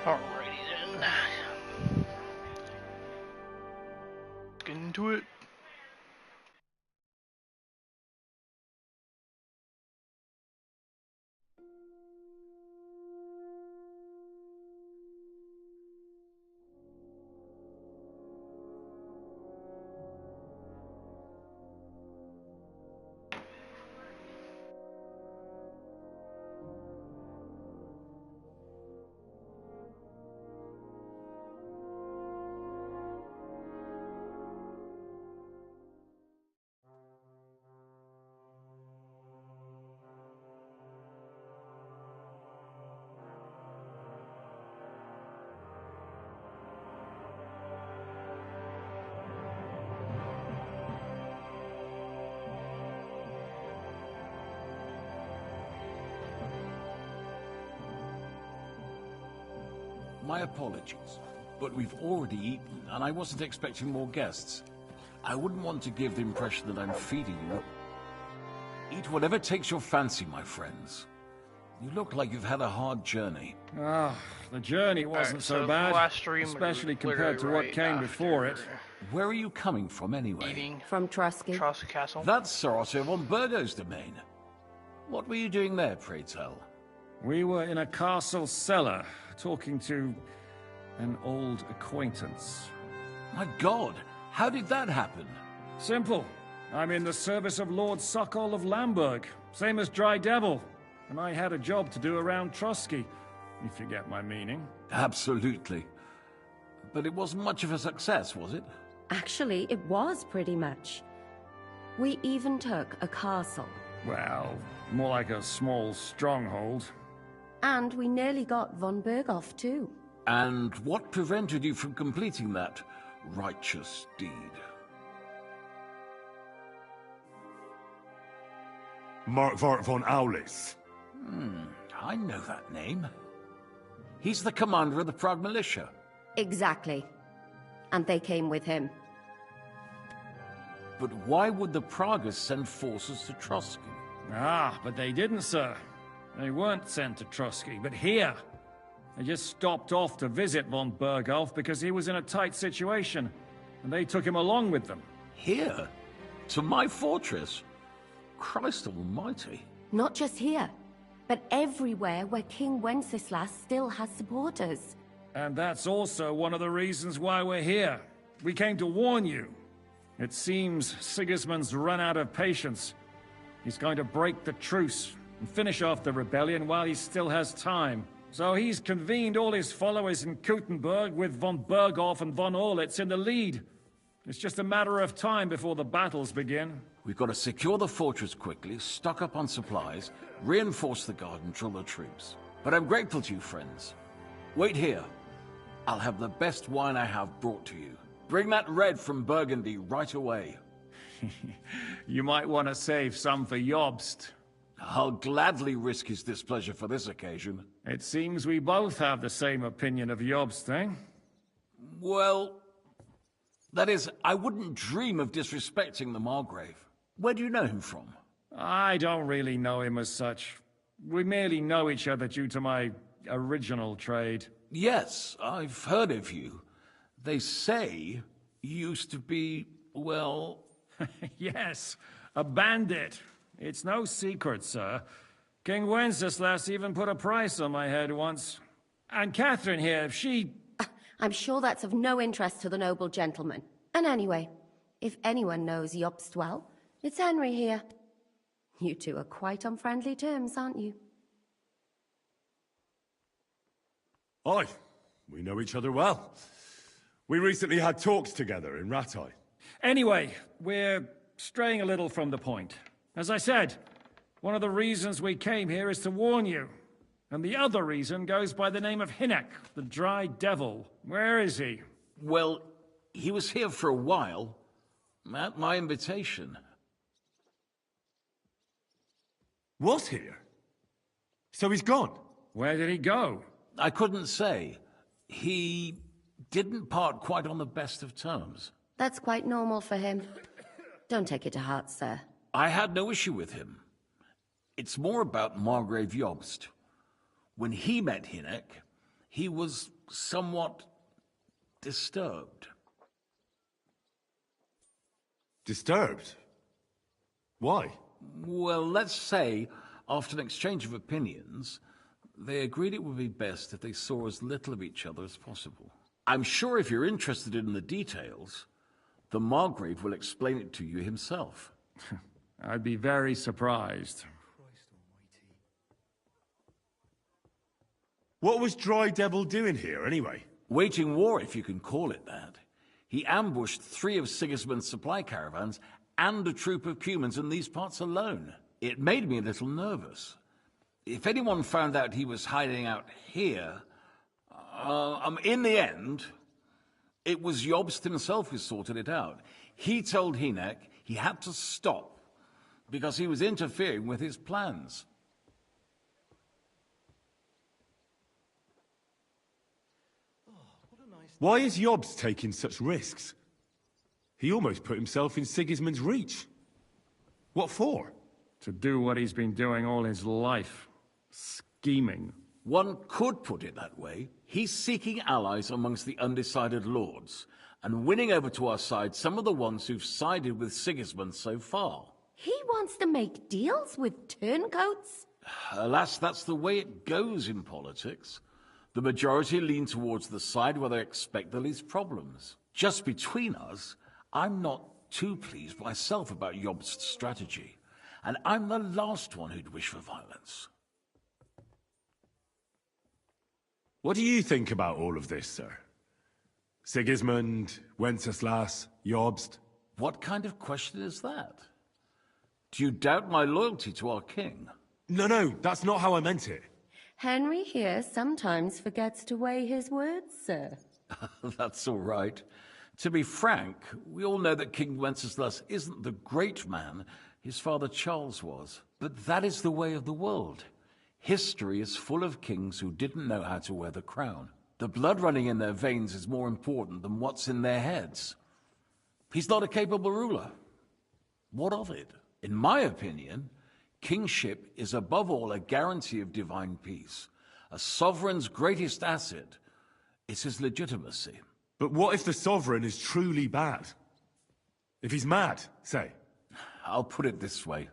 Alrighty then. Let's get into it. My apologies, but we've already eaten, and I wasn't expecting more guests. I wouldn't want to give the impression that I'm feeding you. Eat whatever takes your fancy, my friends. You look like you've had a hard journey. Ah, the journey wasn't so bad, especially compared to what came before it. Where are you coming from, anyway? Eating From Trusky. Trusky Castle. That's Sir Otto von Burgo's domain. What were you doing there, pray tell? We were in a castle cellar, talking to an old acquaintance. My God, how did that happen? Simple. I'm in the service of Lord Sokol of Lamberg, same as Dry Devil, and I had a job to do around Trusky, if you get my meaning. Absolutely. But it wasn't much of a success, was it? Actually, it was pretty much. We even took a castle. Well, more like a small stronghold. And we nearly got von Berghoff, too. And what prevented you from completing that righteous deed? Markvart von Aulis. I know that name. He's the commander of the Prague militia. Exactly. And they came with him. But why would the Praguers send forces to Trusky? Ah, but they didn't, sir. They weren't sent to Trusky, but here. They just stopped off to visit von Berghoff because he was in a tight situation, and they took him along with them. Here? To my fortress? Christ almighty. Not just here, but everywhere where King Wenceslas still has supporters. And that's also one of the reasons why we're here. We came to warn you. It seems Sigismund's run out of patience. He's going to break the truce and finish off the rebellion while he still has time. So he's convened all his followers in Kuttenburg with von Berghoff and von Orlitz in the lead. It's just a matter of time before the battles begin. We've got to secure the fortress quickly, stock up on supplies, reinforce the guard and drill the troops. But I'm grateful to you, friends. Wait here. I'll have the best wine I have brought to you. Bring that red from Burgundy right away. You might want to save some for Jobst. I'll gladly risk his displeasure for this occasion. It seems we both have the same opinion of Jobst, eh? Well, that is, I wouldn't dream of disrespecting the Margrave. Where do you know him from? I don't really know him as such. We merely know each other due to my original trade. Yes, I've heard of you. They say you used to be, well... Yes, a bandit. It's no secret, sir. King Wenceslas even put a price on my head once. And Catherine here, she... I'm sure that's of no interest to the noble gentleman. And anyway, if anyone knows Jobst well, it's Henry here. You two are quite on friendly terms, aren't you? Aye, we know each other well. We recently had talks together in Rattay. Anyway, we're straying a little from the point. As I said, one of the reasons we came here is to warn you. And the other reason goes by the name of Hinnek, the Dry Devil. Where is he? Well, he was here for a while, at my invitation. Was here? So he's gone? Where did he go? I couldn't say. He didn't part quite on the best of terms. That's quite normal for him. Don't take it to heart, sir. I had no issue with him. It's more about Margrave Jobst. When he met Hinnek, he was somewhat disturbed. Disturbed? Why? Well, let's say, after an exchange of opinions, they agreed it would be best if they saw as little of each other as possible. I'm sure if you're interested in the details, the Margrave will explain it to you himself. I'd be very surprised. What was Dry Devil doing here, anyway? Waging war, if you can call it that. He ambushed 3 of Sigismund's supply caravans and a troop of Cumans in these parts alone. It made me a little nervous. If anyone found out he was hiding out here, in the end, it was Jobst himself who sorted it out. He told Hynek he had to stop because he was interfering with his plans. Why is Jobst taking such risks? He almost put himself in Sigismund's reach. What for? To do what he's been doing all his life. Scheming. One could put it that way. He's seeking allies amongst the undecided lords, and winning over to our side some of the ones who've sided with Sigismund so far. He wants to make deals with turncoats? Alas, that's the way it goes in politics. The majority lean towards the side where they expect the least problems. Just between us, I'm not too pleased myself about Jobst's strategy, and I'm the last one who'd wish for violence. What do you think about all of this, sir? Sigismund, Wenceslas, Jobst? What kind of question is that? Do you doubt my loyalty to our king? No, that's not how I meant it. Henry here sometimes forgets to weigh his words, sir. That's all right. To be frank, we all know that King Wenceslas isn't the great man his father Charles was. But that is the way of the world. History is full of kings who didn't know how to wear the crown. The blood running in their veins is more important than what's in their heads. He's not a capable ruler. What of it? In my opinion, kingship is above all a guarantee of divine peace. A sovereign's greatest asset is his legitimacy. But what if the sovereign is truly bad? If he's mad, say? I'll put it this way.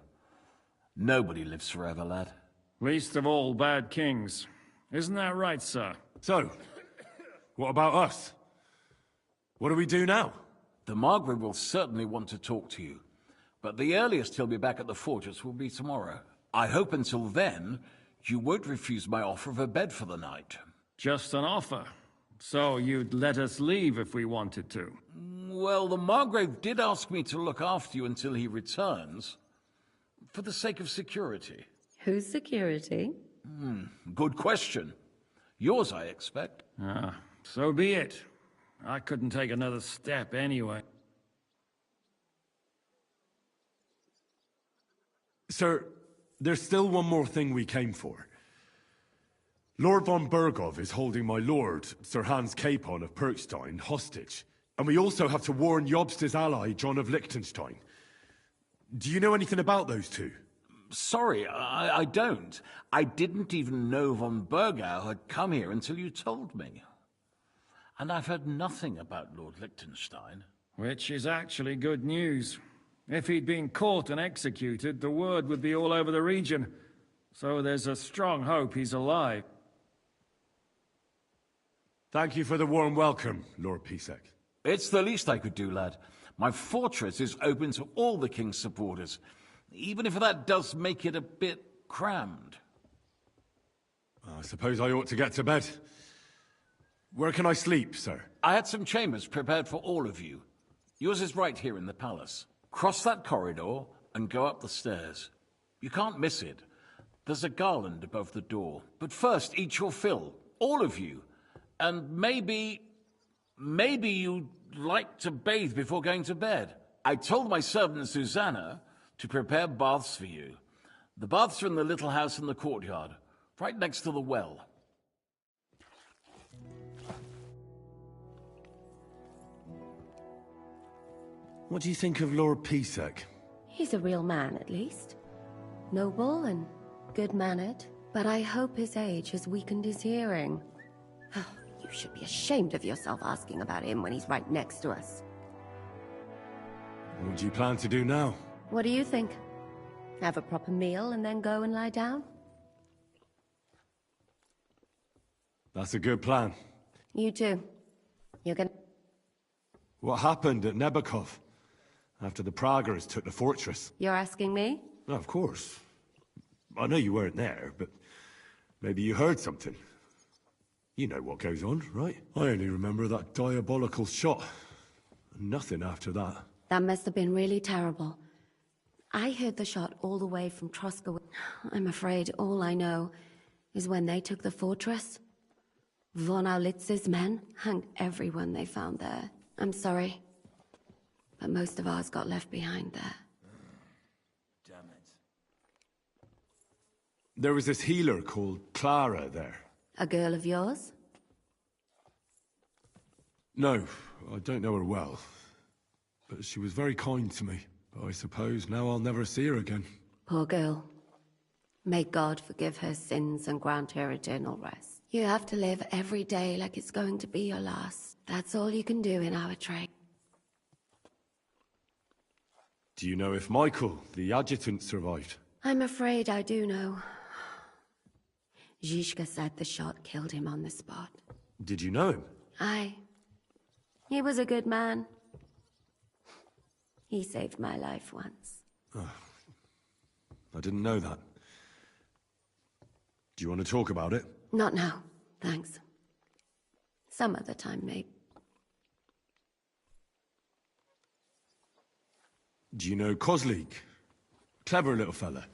Nobody lives forever, lad. Least of all bad kings. Isn't that right, sir? So, what about us? What do we do now? The Margrave will certainly want to talk to you, but the earliest he'll be back at the fortress will be tomorrow. I hope until then, you won't refuse my offer of a bed for the night. Just an offer. So you'd let us leave if we wanted to? Well, the Margrave did ask me to look after you until he returns, for the sake of security. Whose security? Good question. Yours, I expect. So be it. I couldn't take another step anyway. Sir, there's still one more thing we came for. Lord von Bergov is holding my lord, Sir Hans Capon of Perkstein, hostage. And we also have to warn Jobst's ally, John of Liechtenstein. Do you know anything about those two? Sorry, I don't. I didn't even know von Bergau had come here until you told me. And I've heard nothing about Lord Liechtenstein. Which is actually good news. If he'd been caught and executed, the word would be all over the region. So there's a strong hope he's alive. Thank you for the warm welcome, Lord Pisek. It's the least I could do, lad. My fortress is open to all the king's supporters, even if that does make it a bit crammed. I suppose I ought to get to bed. Where can I sleep, sir? I had some chambers prepared for all of you. Yours is right here in the palace. Cross that corridor and go up the stairs. You can't miss it. There's a garland above the door. But first, eat your fill, all of you. And maybe you'd like to bathe before going to bed. I told my servant Susanna to prepare baths for you. The baths are in the little house in the courtyard, right next to the well. What do you think of Lord Pisek? He's a real man, at least. Noble and good-mannered, but I hope his age has weakened his hearing. You should be ashamed of yourself asking about him when he's right next to us. What do you plan to do now? What do you think? Have a proper meal and then go and lie down? That's a good plan. You too. You're gonna... What happened at Nebakov? After the Praguers took the fortress? You're asking me? No, of course. I know you weren't there, but maybe you heard something. You know what goes on, right? I only remember that diabolical shot. Nothing after that. That must have been really terrible. I heard the shot all the way from Troska. I'm afraid all I know is when they took the fortress, Von Aulitz's men hanged everyone they found there. I'm sorry, but most of ours got left behind there. Damn it. There was this healer called Clara there. A girl of yours? No, I don't know her well. But she was very kind to me. But I suppose now I'll never see her again. Poor girl. May God forgive her sins and grant her eternal rest. You have to live every day like it's going to be your last. That's all you can do in our trade. Do you know if Michael, the adjutant, survived? I'm afraid I do know. Zhishka said the shot killed him on the spot. Did you know him? Aye. He was a good man. He saved my life once. I didn't know that. Do you want to talk about it? Not now, thanks. Some other time, maybe. Do you know Kozlik? Clever little fella.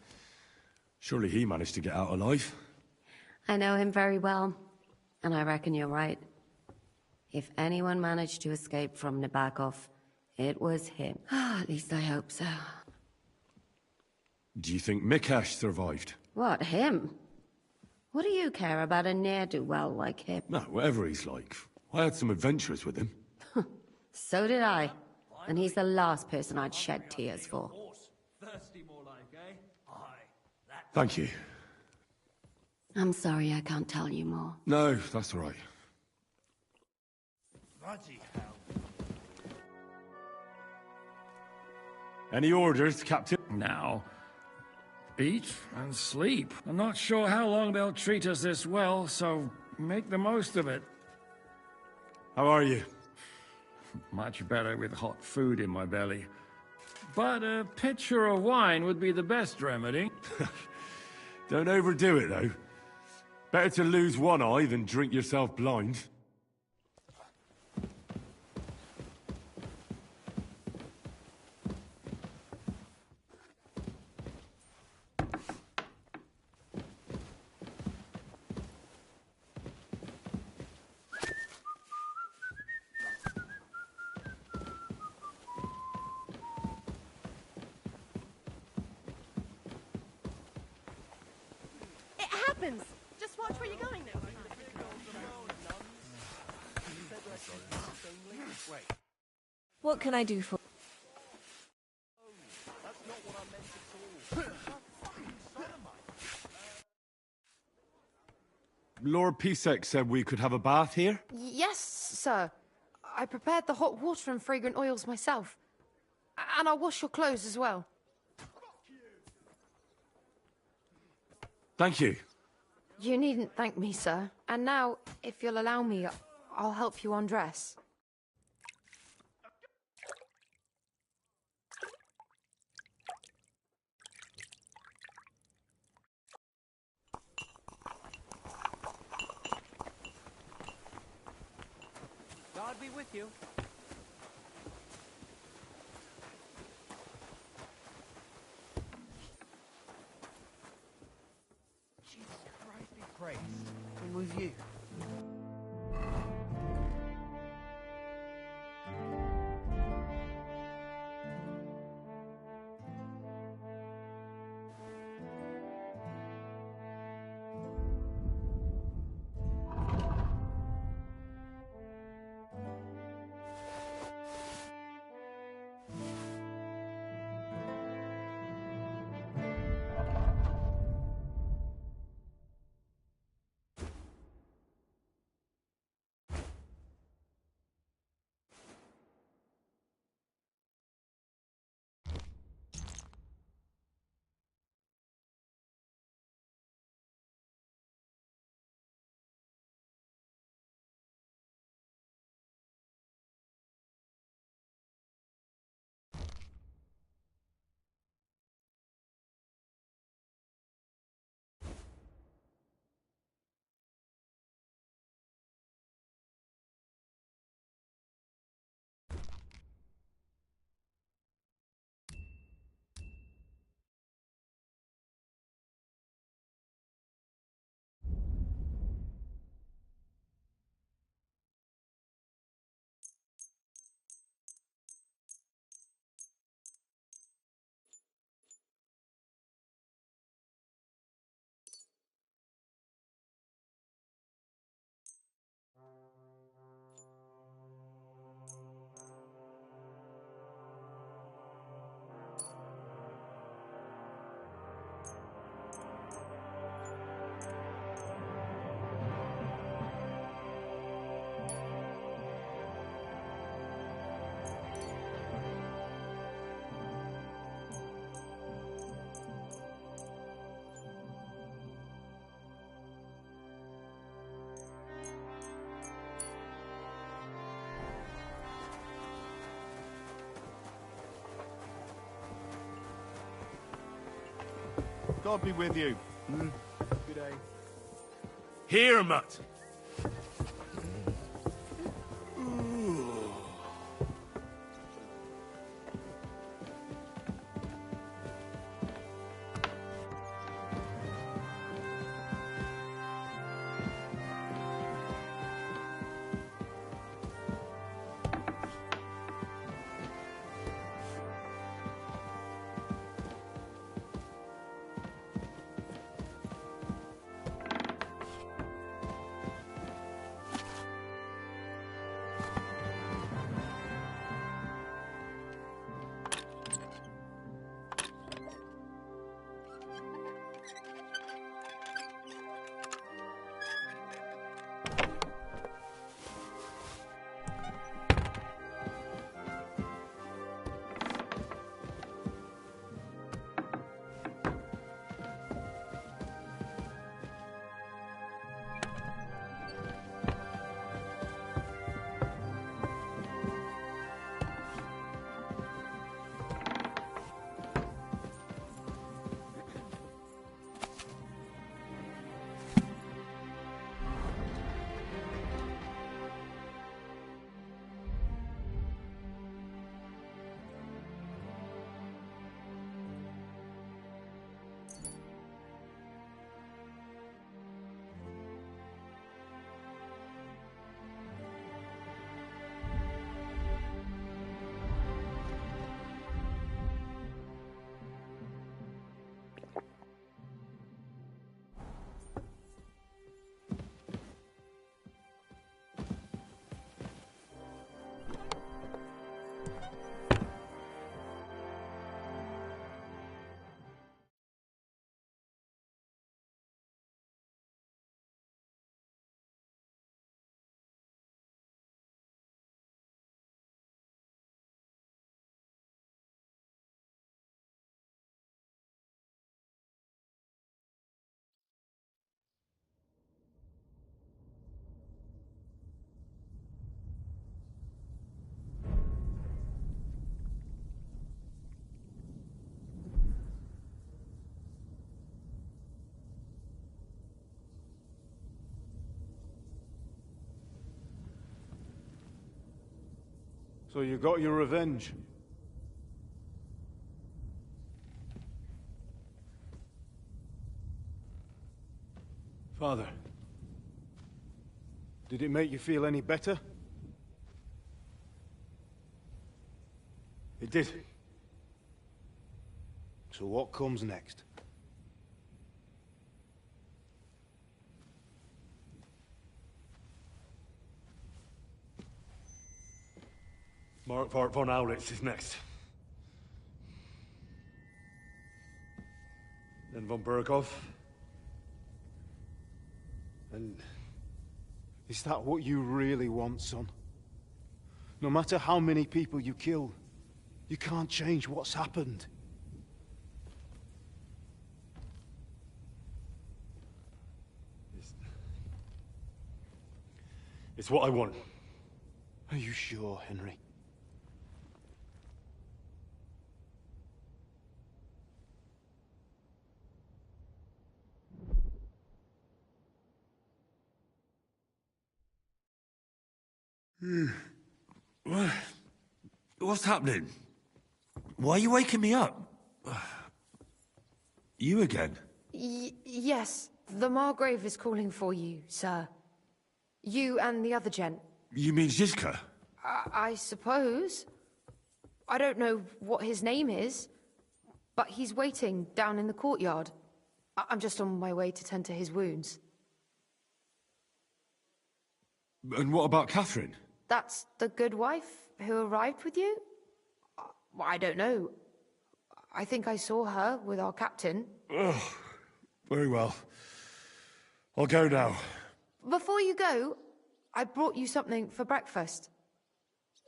Surely he managed to get out alive. I know him very well, and I reckon you're right. If anyone managed to escape from Nabokov, it was him. At least I hope so. Do you think Mikesh survived? What, him? What do you care about a ne'er-do-well like him? No, whatever he's like. I had some adventures with him. So did I. And he's the last person I'd shed tears for. Thank you. I'm sorry I can't tell you more. No, that's all right. Bloody hell. Any orders, Captain? Now, eat and sleep. I'm not sure how long they'll treat us this well, so make the most of it. How are you? Much better with hot food in my belly. But a pitcher of wine would be the best remedy. Don't overdo it, though. Better to lose one eye than drink yourself blind. Just watch where you're going now. What can I do for... Lord Pisek said we could have a bath here? Yes, sir. I prepared the hot water and fragrant oils myself. And I'll wash your clothes as well. Thank you. You needn't thank me, sir. And now, if you'll allow me, I'll help you undress. God be with you. Jesus Christ be praised. And with you. God be with you. Good day. Here, Mutt. So you got your revenge? Father, did it make you feel any better? It did. So what comes next? Mark von Aulitz is next. Then von Berghoff. And is that what you really want, son? No matter how many people you kill, you can't change what's happened. It's what I want. Are you sure, Henry? What's happening? Why are you waking me up? You again? Yes, the Margrave is calling for you, sir. You and the other gent. You mean Zizka? I suppose. I don't know what his name is, but he's waiting down in the courtyard. I'm just on my way to tend to his wounds. And what about Catherine? That's the good wife who arrived with you? I don't know. I think I saw her with our captain. Oh, very well. I'll go now. Before you go, I brought you something for breakfast.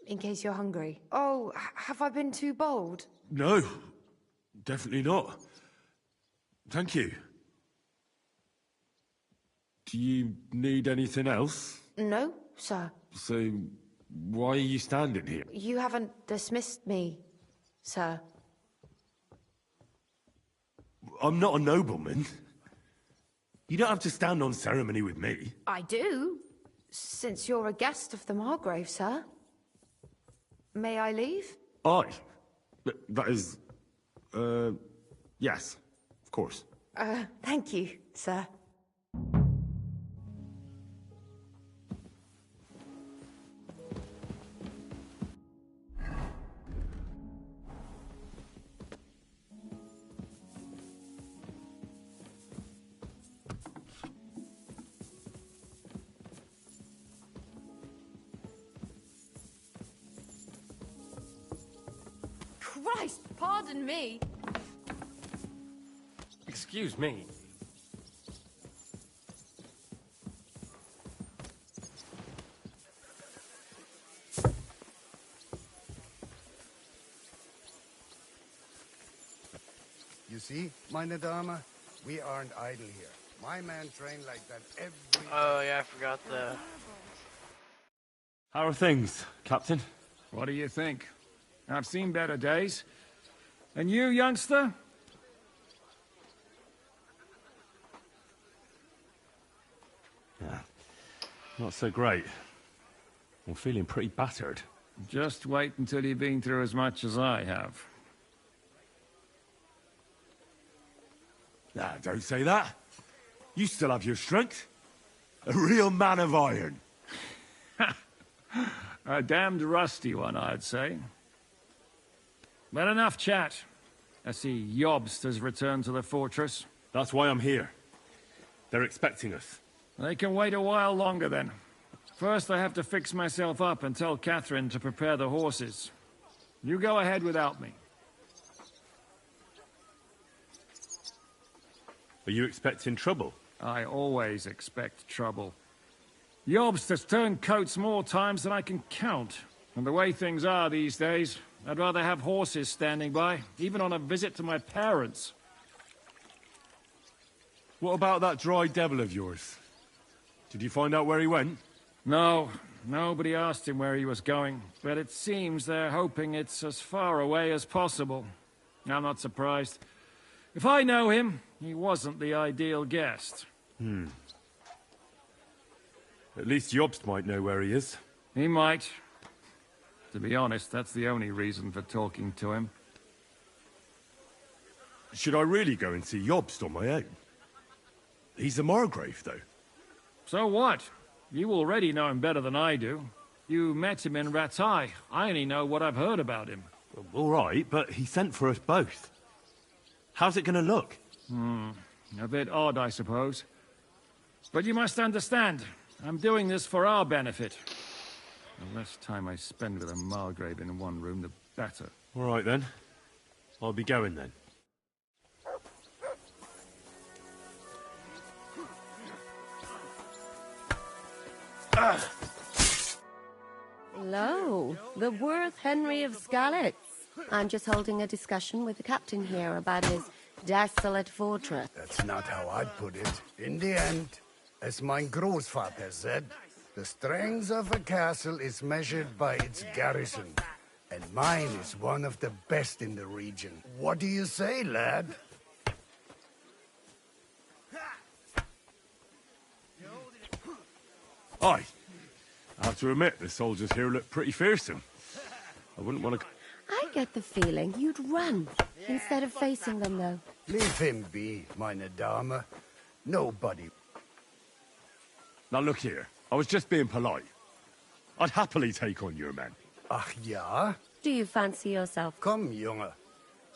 In case you're hungry. Oh, have I been too bold? No, definitely not. Thank you. Do you need anything else? No, sir. So, why are you standing here? You haven't dismissed me, sir. I'm not a nobleman. You don't have to stand on ceremony with me. I do, since you're a guest of the Margrave, sir. May I leave? Aye. That is... yes, of course. Thank you, sir. Christ, pardon me. Excuse me. You see, meine Dame, we aren't idle here. My man trained like that every... Oh yeah, I forgot the... How are things, Captain? What do you think? I've seen better days. And you, youngster? Yeah, not so great. I'm feeling pretty battered. Just wait until you've been through as much as I have. Nah, don't say that. You still have your strength. A real man of iron. A damned rusty one, I'd say. But enough chat. I see Jobst has returned to the fortress. That's why I'm here. They're expecting us. They can wait a while longer, then. First, I have to fix myself up and tell Catherine to prepare the horses. You go ahead without me. Are you expecting trouble? I always expect trouble. Jobst has turned coats more times than I can count. And the way things are these days, I'd rather have horses standing by, even on a visit to my parents. What about that dry devil of yours? Did you find out where he went? No, nobody asked him where he was going, but it seems they're hoping it's as far away as possible. I'm not surprised. If I know him, he wasn't the ideal guest. At least Jobst might know where he is. He might. To be honest, that's the only reason for talking to him. Should I really go and see Jobst on my own? He's a Margrave, though. So what? You already know him better than I do. You met him in Rattay. I only know what I've heard about him. All right, but he sent for us both. How's it gonna look? A bit odd, I suppose. But you must understand, I'm doing this for our benefit. The less time I spend with a Margrave in one room, the better. All right, then. I'll be going, then. Hello, the Worth Henry of Skalitz. I'm just holding a discussion with the captain here about his desolate fortress. That's not how I'd put it. In the end, as mein Großvater said, the strength of a castle is measured by its garrison. And mine is one of the best in the region. What do you say, lad? Aye. I have to admit, the soldiers here look pretty fearsome. I wouldn't want to... I get the feeling you'd run instead of facing them, though. Leave him be, meine Dame. Nobody... Now look here, I was just being polite. I'd happily take on your men. Ach ja? Do you fancy yourself? Come, Junge.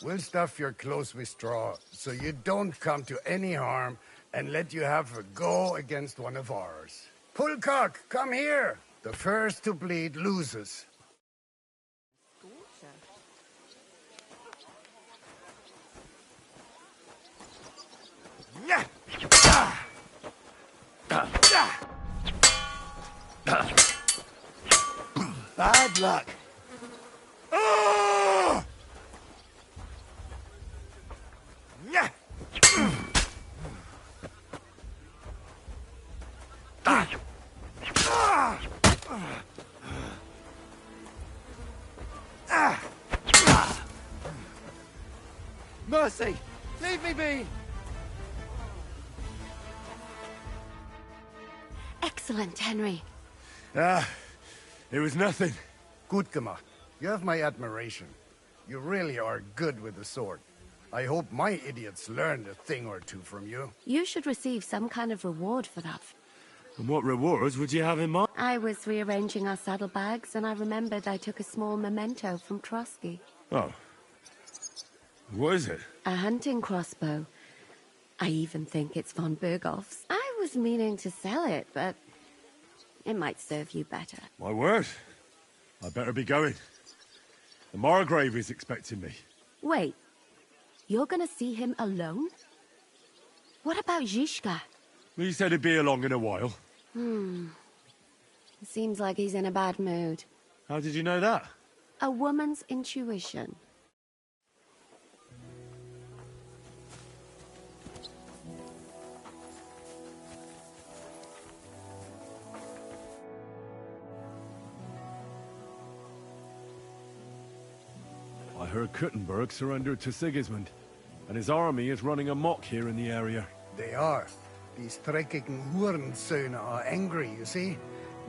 We'll stuff your clothes with straw, so you don't come to any harm, and let you have a go against one of ours. Pulcock, come here! The first to bleed loses. Bad luck. Mercy! Leave me be! Excellent, Henry. Ah, it was nothing. Gut gemacht. You have my admiration. You really are good with the sword. I hope my idiots learned a thing or two from you. You should receive some kind of reward for that. And what rewards would you have in mind? I was rearranging our saddlebags, and I remembered I took a small memento from Trotsky. Oh. What is it? A hunting crossbow. I even think it's von Berghoff's. I was meaning to sell it, but it might serve you better. My word. I better be going. The Margrave is expecting me. Wait. You're gonna see him alone? What about Zizka? Well, he said he'd be along in a while. Seems like he's in a bad mood. How did you know that? A woman's intuition. I heard Kuttenburg surrendered to Sigismund, and his army is running amok here in the area. They are. These dreckigen Hurensöhne are angry, you see?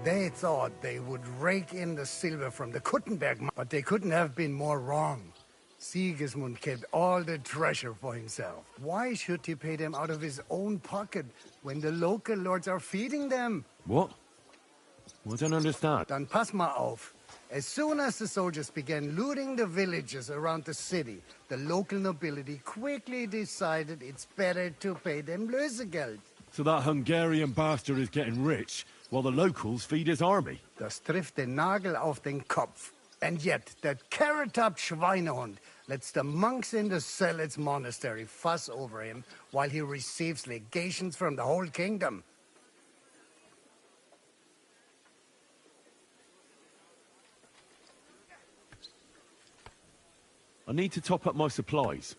They thought they would rake in the silver from the Kuttenberg, but they couldn't have been more wrong. Sigismund kept all the treasure for himself. Why should he pay them out of his own pocket when the local lords are feeding them? What? I don't understand. Dann pass mal auf. As soon as the soldiers began looting the villages around the city, the local nobility quickly decided it's better to pay them Lösegeld. So that Hungarian bastard is getting rich, while the locals feed his army. Das trifft den Nagel auf den Kopf. And yet, that carrot-top Schweinehund lets the monks in the Zealots monastery fuss over him while he receives legations from the whole kingdom. I need to top up my supplies.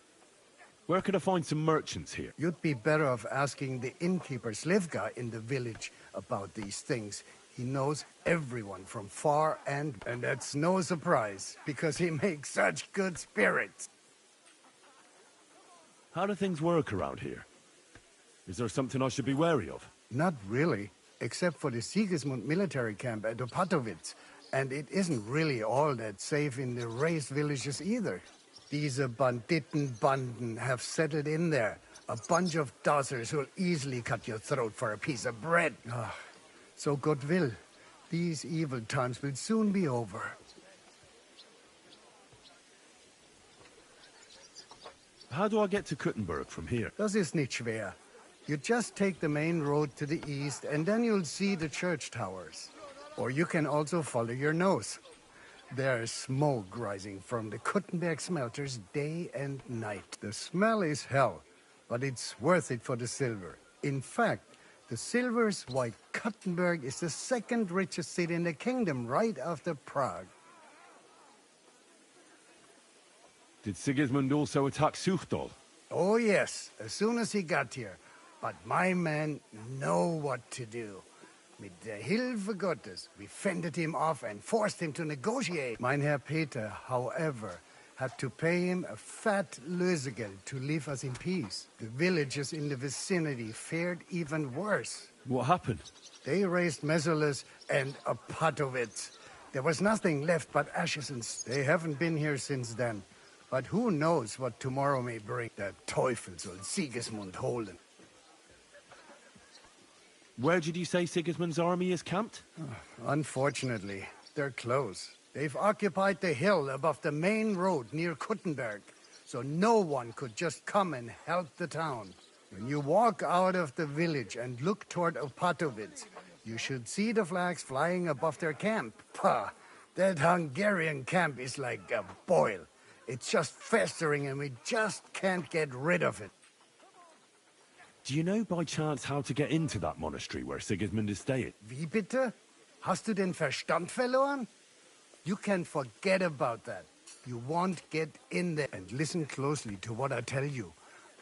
Where can I find some merchants here? You'd be better off asking the innkeeper Slivka in the village about these things. He knows everyone from far and that's no surprise, because he makes such good spirits. How do things work around here? Is there something I should be wary of? Not really, except for the Sigismund military camp at Opatowitz. And it isn't really all that safe in the raised villages either. These Banditenbanden have settled in there. A bunch of dossers who'll easily cut your throat for a piece of bread. So God will, these evil times will soon be over. How do I get to Kuttenburg from here? Das ist nicht schwer. You just take the main road to the east and then you'll see the church towers. Or you can also follow your nose. There's smoke rising from the Kuttenberg smelters day and night. The smell is hell, but it's worth it for the silver. In fact, the silver's why Kuttenberg is the second richest city in the kingdom, right after Prague. Did Sigismund also attack Suchdol? Oh yes, as soon as he got here. But my men know what to do. Mit der Hilfe Gottes, we fended him off and forced him to negotiate. Mein Herr Peter, however, had to pay him a fat Lösegeld to leave us in peace. The villagers in the vicinity fared even worse. What happened? They raised Mesolas and Opatowitz. There was nothing left but ashes, and they haven't been here since then. But who knows what tomorrow may bring. Der Teufel soll Sigismund holen. Where did you say Sigismund's army is camped? Unfortunately, they're close. They've occupied the hill above the main road near Kuttenberg, so no one could just come and help the town. When you walk out of the village and look toward Opatowitz, you should see the flags flying above their camp. Pah! That Hungarian camp is like a boil. It's just festering and we just can't get rid of it. Do you know by chance how to get into that monastery where Sigismund is staying? Wie bitte? Hast du den Verstand verloren? You can forget about that. You won't get in there. And listen closely to what I tell you.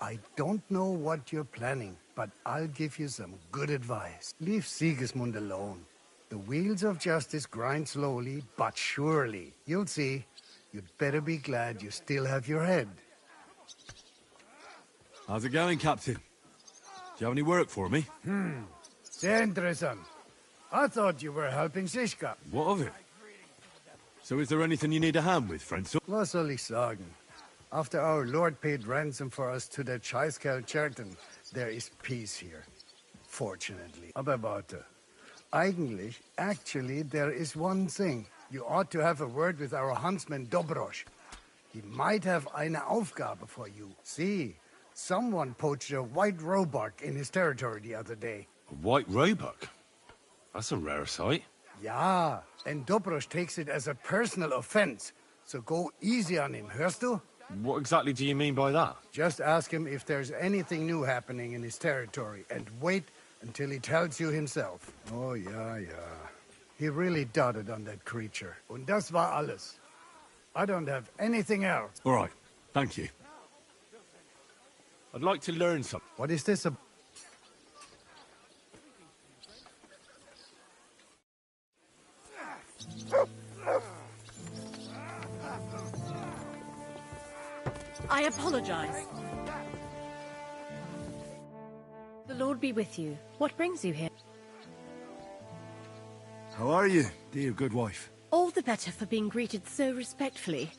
I don't know what you're planning, but I'll give you some good advice. Leave Sigismund alone. The wheels of justice grind slowly, but surely. You'll see. You'd better be glad you still have your head. How's it going, Captain? Do you have any work for me? Sehr interessant. I thought you were helping Siska. What of it? So is there anything you need a hand with, friend? Was soll ich sagen? After our Lord paid ransom for us to the Scheißkerl Cherton, there is peace here. Fortunately. Aber warte. Actually, there is one thing. You ought to have a word with our huntsman Dobrosch. He might have eine Aufgabe for you. See, someone poached a white roebuck in his territory the other day. A white roebuck? That's a rare sight. Yeah, and Dobrosch takes it as a personal offense. So go easy on him, hörst du? What exactly do you mean by that? Just ask him if there's anything new happening in his territory, and wait until he tells you himself. Oh, yeah. He really doted on that creature. Und das war alles. I don't have anything else. All right, thank you. I'd like to learn something. What is this about? I apologize. The Lord be with you. What brings you here? How are you, dear good wife? All the better for being greeted so respectfully.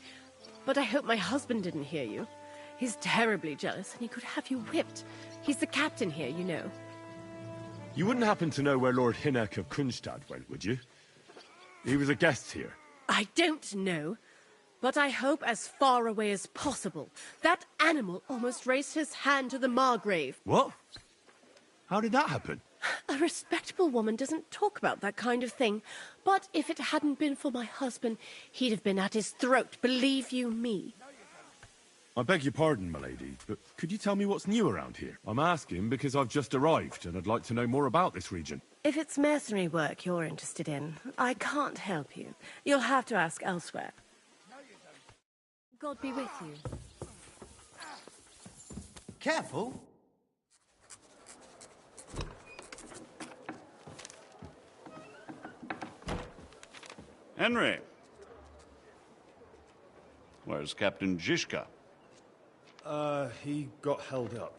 But I hope my husband didn't hear you. He's terribly jealous and he could have you whipped. He's the captain here, you know. You wouldn't happen to know where Lord Hinnek of Kunstad went, would you? He was a guest here. I don't know. But I hope as far away as possible. That animal almost raised his hand to the Margrave. What? How did that happen? A respectable woman doesn't talk about that kind of thing. But if it hadn't been for my husband, he'd have been at his throat, believe you me. I beg your pardon, milady, but could you tell me what's new around here? I'm asking because I've just arrived, and I'd like to know more about this region. If it's mercenary work you're interested in, I can't help you. You'll have to ask elsewhere. God be with you. Careful. Henry. Where's Captain Zizka? He got held up.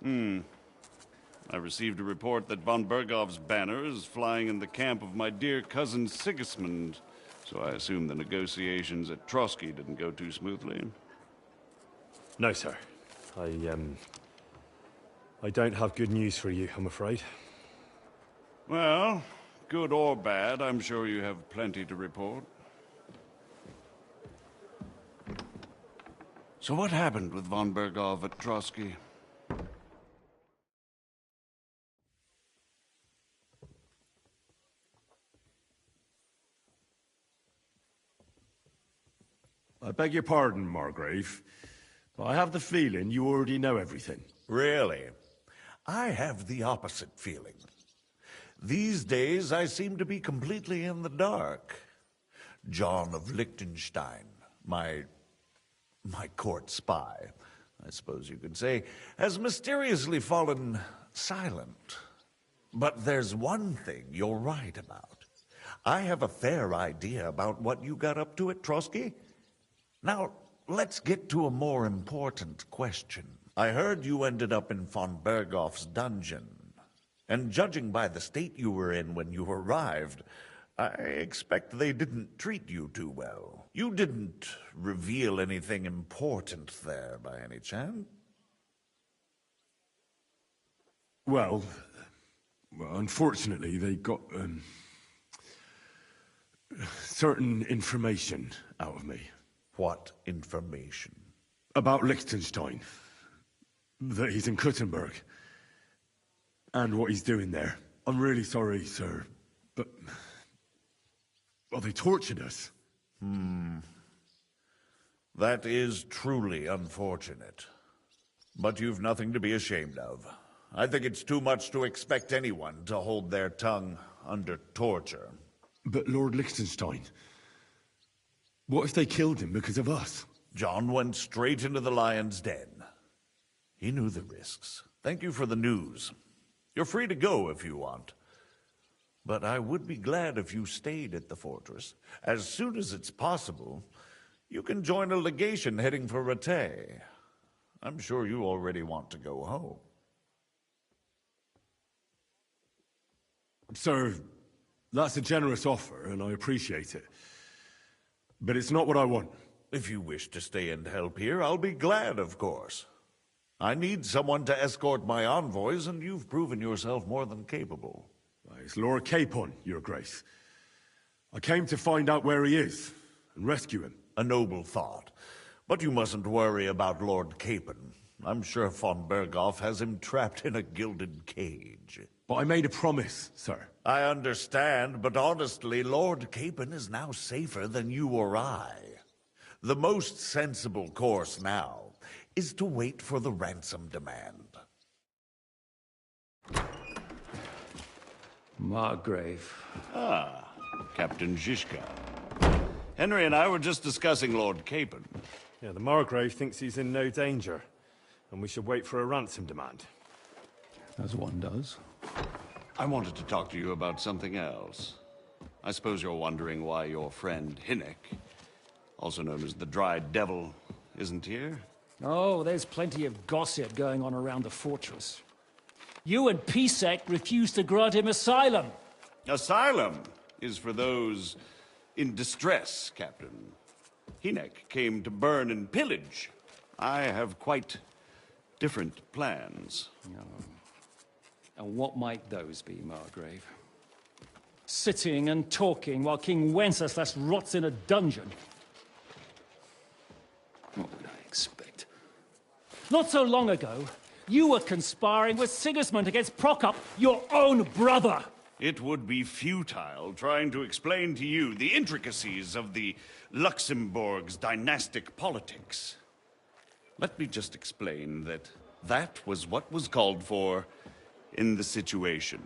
I received a report that von Bergov's banner is flying in the camp of my dear cousin Sigismund, so I assume the negotiations at Trotsky didn't go too smoothly. No, sir. I don't have good news for you, I'm afraid. Well, good or bad, I'm sure you have plenty to report. So what happened with von Bergov at Trotsky? I beg your pardon, Margrave, but I have the feeling you already know everything. Really? I have the opposite feeling. These days, I seem to be completely in the dark. John of Liechtenstein, my court spy, I suppose you could say, has mysteriously fallen silent. But there's one thing you're right about. I have a fair idea about what you got up to at Trotsky. Now, let's get to a more important question. I heard you ended up in von Bergov's dungeon. And judging by the state you were in when you arrived, I expect they didn't treat you too well. You didn't reveal anything important there by any chance? Well, unfortunately, they got, certain information out of me. What information? About Liechtenstein. That he's in Kuttenburg. And what he's doing there. I'm really sorry, sir, but... well, they tortured us. That is truly unfortunate. But you've nothing to be ashamed of. I think it's too much to expect anyone to hold their tongue under torture. But Lord Liechtenstein... what if they killed him because of us? John went straight into the lion's den. He knew the risks. Thank you for the news. You're free to go if you want. But I would be glad if you stayed at the fortress. As soon as it's possible, you can join a legation heading for Rattay. I'm sure you already want to go home. Sir, that's a generous offer, and I appreciate it. But it's not what I want. If you wish to stay and help here, I'll be glad, of course. I need someone to escort my envoys, and you've proven yourself more than capable. It's Lord Capon, Your Grace. I came to find out where he is, and rescue him. A noble thought. But you mustn't worry about Lord Capon. I'm sure von Berghoff has him trapped in a gilded cage. But I made a promise, sir. I understand, but honestly, Lord Capon is now safer than you or I. The most sensible course now is to wait for the ransom demand. Margrave. Ah, Captain Zizka. Henry and I were just discussing Lord Capon. Yeah, the Margrave thinks he's in no danger, and we should wait for a ransom demand. As one does. I wanted to talk to you about something else. I suppose you're wondering why your friend Hinnek, also known as the Dried Devil, isn't here? Oh, there's plenty of gossip going on around the fortress. You and Pisek refused to grant him asylum. Asylum is for those in distress, Captain. Hinnek came to burn and pillage. I have quite different plans. Oh. And what might those be, Margrave? Sitting and talking while King Wenceslas rots in a dungeon. What would I expect? Not so long ago, you were conspiring with Sigismund against Prokop, your own brother! It would be futile trying to explain to you the intricacies of the Luxembourg's dynastic politics. Let me just explain that that was what was called for in the situation.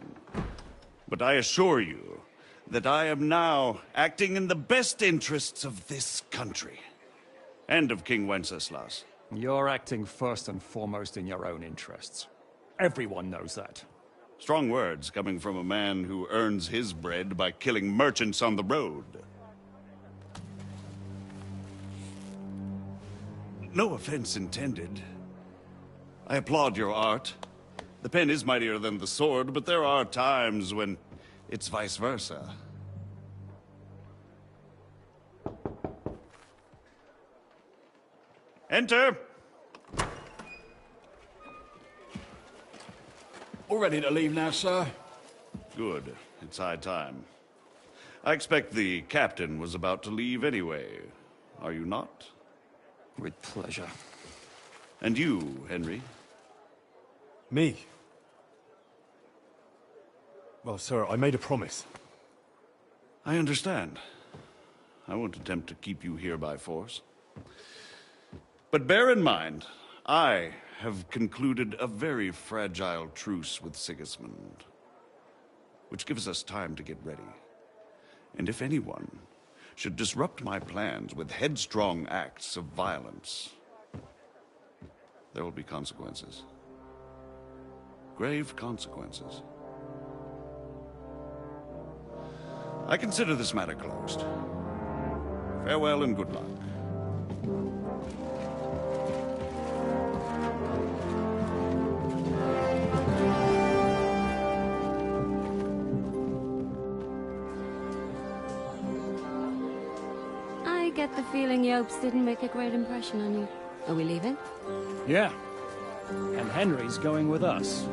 But I assure you that I am now acting in the best interests of this country and of King Wenceslas. You're acting first and foremost in your own interests. Everyone knows that. Strong words coming from a man who earns his bread by killing merchants on the road. No offense intended. I applaud your art. The pen is mightier than the sword, but there are times when it's vice versa. Enter! All ready to leave now, sir? Good. It's high time. I expect the captain was about to leave anyway. Are you not? With pleasure. And you, Henry? Me? Well, sir, I made a promise. I understand. I won't attempt to keep you here by force. But bear in mind, I have concluded a very fragile truce with Sigismund, which gives us time to get ready. And if anyone should disrupt my plans with headstrong acts of violence, there will be consequences. Grave consequences. I consider this matter closed. Farewell and good luck. I get the feeling Yopes didn't make a great impression on you. Are we leaving? Yeah. And Henry's going with us.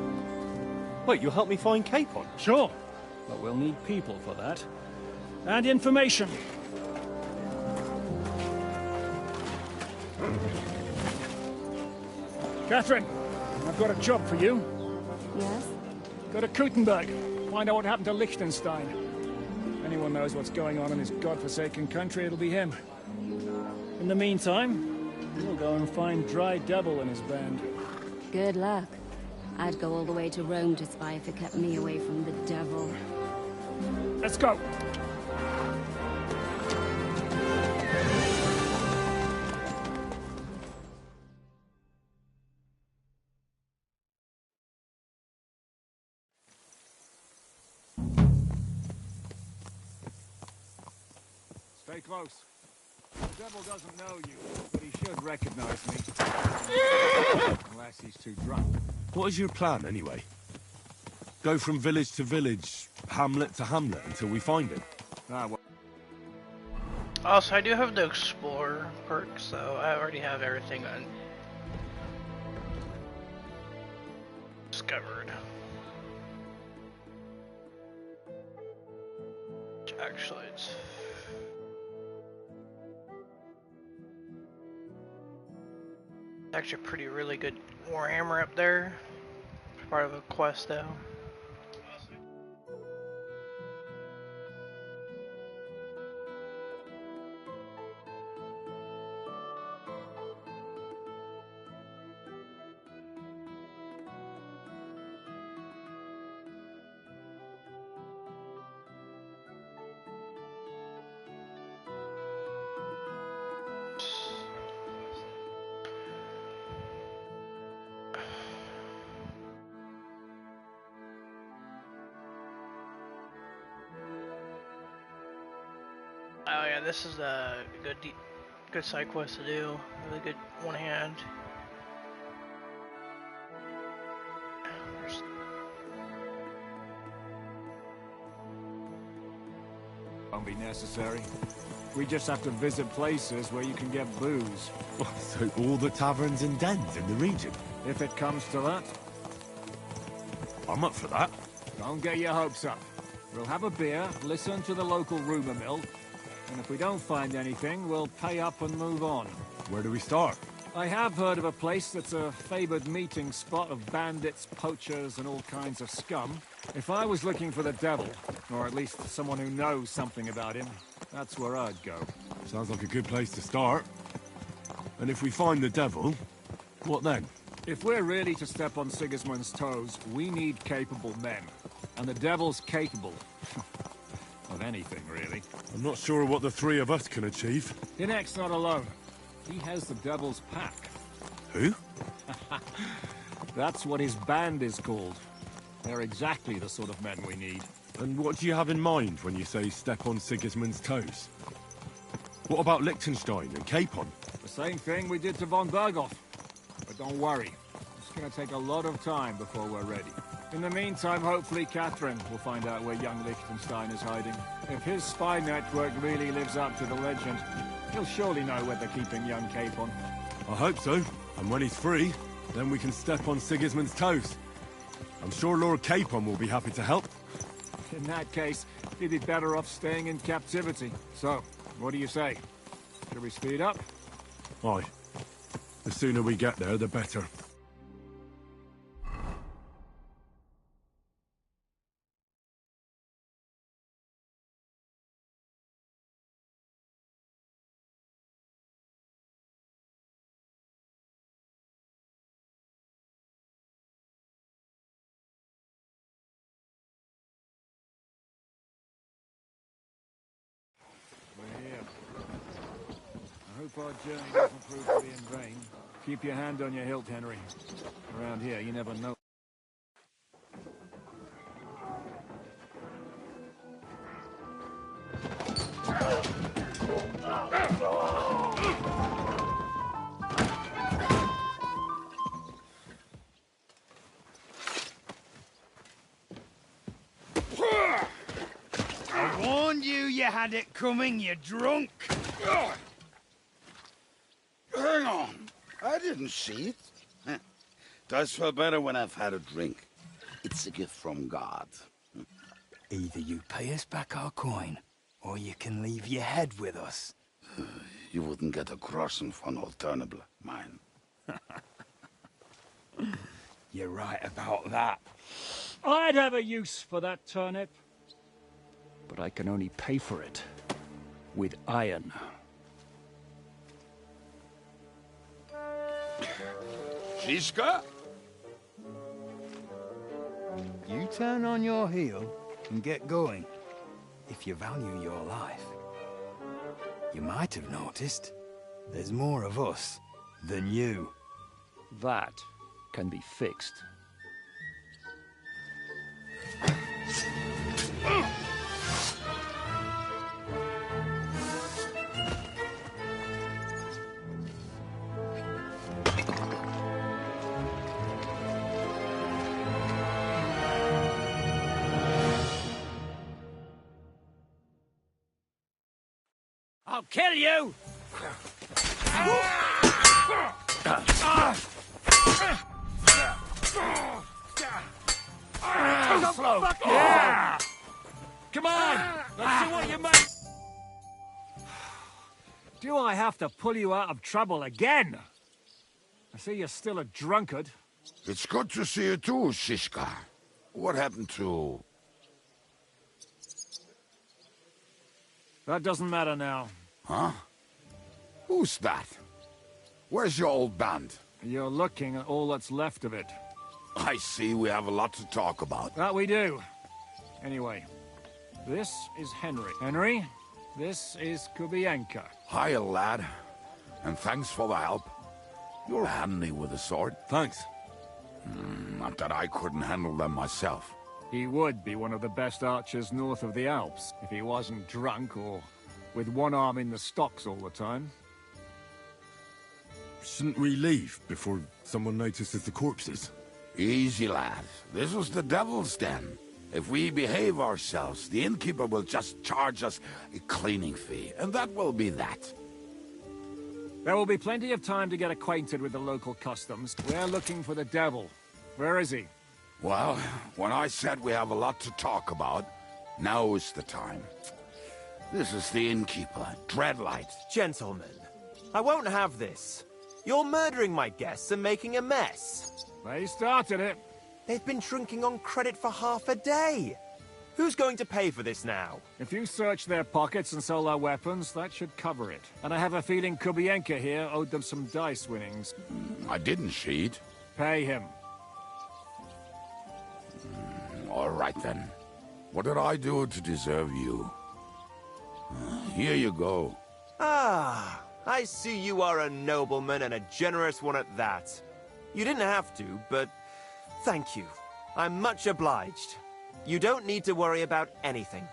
Wait, you'll help me find Capon? Sure. But we'll need people for that. And information. Catherine, I've got a job for you. Yes? Go to Kuttenburg. Find out what happened to Liechtenstein. If anyone knows what's going on in this godforsaken country, it'll be him. In the meantime, we'll go and find Dry Devil and his band. Good luck. I'd go all the way to Rome to spy if it kept me away from the devil. Let's go! Stay close. The devil doesn't know you, but he should recognize me. Unless he's too drunk. What is your plan, anyway? Go from village to village, hamlet to hamlet, until we find it. Ah, well. Also, I do have the Explorer perk, so I already have everything discovered. Actually, it's actually a pretty really good Warhammer up there. Part of a quest though. Oh yeah, this is a good side quest to do. Really good one hand. Won't be necessary. We just have to visit places where you can get booze. So all the taverns and dens in the region? If it comes to that. I'm up for that. Don't get your hopes up. We'll have a beer, listen to the local rumor mill, and if we don't find anything, we'll pay up and move on. Where do we start? I have heard of a place that's a favored meeting spot of bandits, poachers, and all kinds of scum. If I was looking for the devil, or at least someone who knows something about him, that's where I'd go. Sounds like a good place to start. And if we find the devil, what then? If we're really to step on Sigismund's toes, we need capable men. And the devil's capable. Of anything, really. I'm not sure what the three of us can achieve. Inek's not alone. He has the devil's pack. Who? That's what his band is called. They're exactly the sort of men we need. And what do you have in mind when you say step on Sigismund's toes? What about Liechtenstein and Capon? The same thing we did to von Berghoff. But don't worry. It's gonna take a lot of time before we're ready. In the meantime, hopefully Catherine will find out where young Liechtenstein is hiding. If his spy network really lives up to the legend, he'll surely know where they're keeping young Capon. I hope so. And when he's free, then we can step on Sigismund's toes. I'm sure Lord Capon will be happy to help. In that case, he'd be better off staying in captivity. So, what do you say? Should we speed up? Aye. The sooner we get there, the better. I hope our journey doesn't prove to be in vain. Keep your hand on your hilt, Henry. Around here, you never know. I warned you had it coming, you drunk. Hang on. I didn't see it. Does feel better when I've had a drink. It's a gift from God. Either you pay us back our coin, or you can leave your head with us. You wouldn't get a groschen for an alternative, mine. You're right about that. I'd have a use for that turnip. But I can only pay for it with iron. Shiska? You turn on your heel and get going. If you value your life. You might have noticed there's more of us than you. That can be fixed. I'll kill you! Slow. Yeah! Come on! Let's see what you make! Do I have to pull you out of trouble again? I see you're still a drunkard. It's good to see you too, Shishka. What happened to... That doesn't matter now. Huh? Who's that? Where's your old band? You're looking at all that's left of it. I see we have a lot to talk about. That we do. Anyway, this is Henry. Henry, this is Kubienka. Hiya, lad. And thanks for the help. You're handy with a sword. Thanks. Not that I couldn't handle them myself. He would be one of the best archers north of the Alps, if he wasn't drunk or with one arm in the stocks all the time. Shouldn't we leave before someone notices the corpses? Easy, lad. This was the Devil's Den. If we behave ourselves, the innkeeper will just charge us a cleaning fee, and that will be that. There will be plenty of time to get acquainted with the local customs. We're looking for the devil. Where is he? Well, when I said we have a lot to talk about, now is the time. This is the innkeeper, Dreadlight. Gentlemen, I won't have this. You're murdering my guests and making a mess. They started it. They've been drinking on credit for half a day. Who's going to pay for this now? If you search their pockets and sell their weapons, that should cover it. And I have a feeling Kubienka here owed them some dice winnings. I didn't cheat. Pay him. All right, then. What did I do to deserve you? Here you go. Ah, I see you are a nobleman and a generous one at that. You didn't have to, but thank you. I'm much obliged. You don't need to worry about anything.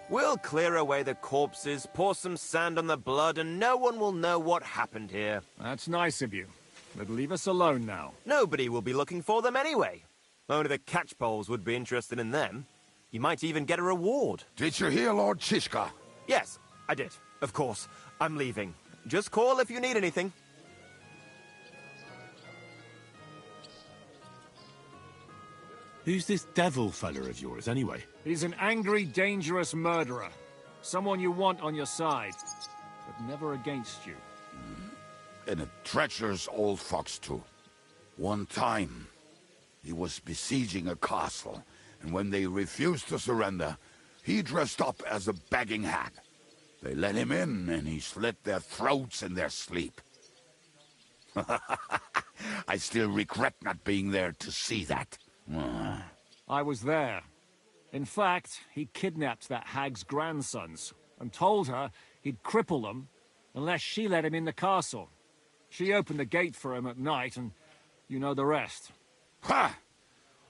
We'll clear away the corpses, pour some sand on the blood, and no one will know what happened here. That's nice of you. But leave us alone now. Nobody will be looking for them anyway. Only the catchpoles would be interested in them. You might even get a reward. Did you hear Lord Chishka? Yes, I did. Of course. I'm leaving. Just call if you need anything. Who's this devil fella of yours, anyway? He's an angry, dangerous murderer. Someone you want on your side, but never against you. And a treacherous old fox, too. One time, he was besieging a castle, and when they refused to surrender, he dressed up as a begging hag. They let him in, and he slit their throats in their sleep. I still regret not being there to see that. I was there. In fact, he kidnapped that hag's grandsons and told her he'd cripple them unless she let him in the castle. She opened the gate for him at night, and you know the rest. Ha!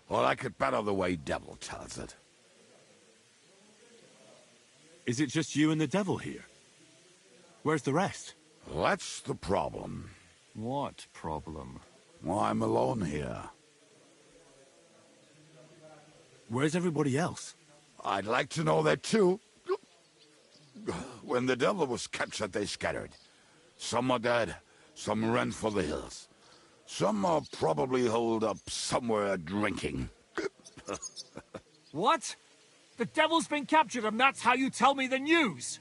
Well, I could better the way Devil tells it. Is it just you and the devil here? Where's the rest? That's the problem. What problem? Well, I'm alone here. Where's everybody else? I'd like to know that too. When the devil was captured, they scattered. Some are dead, some ran for the hills. Some are probably holed up somewhere drinking. What? The devil's been captured and that's how you tell me the news?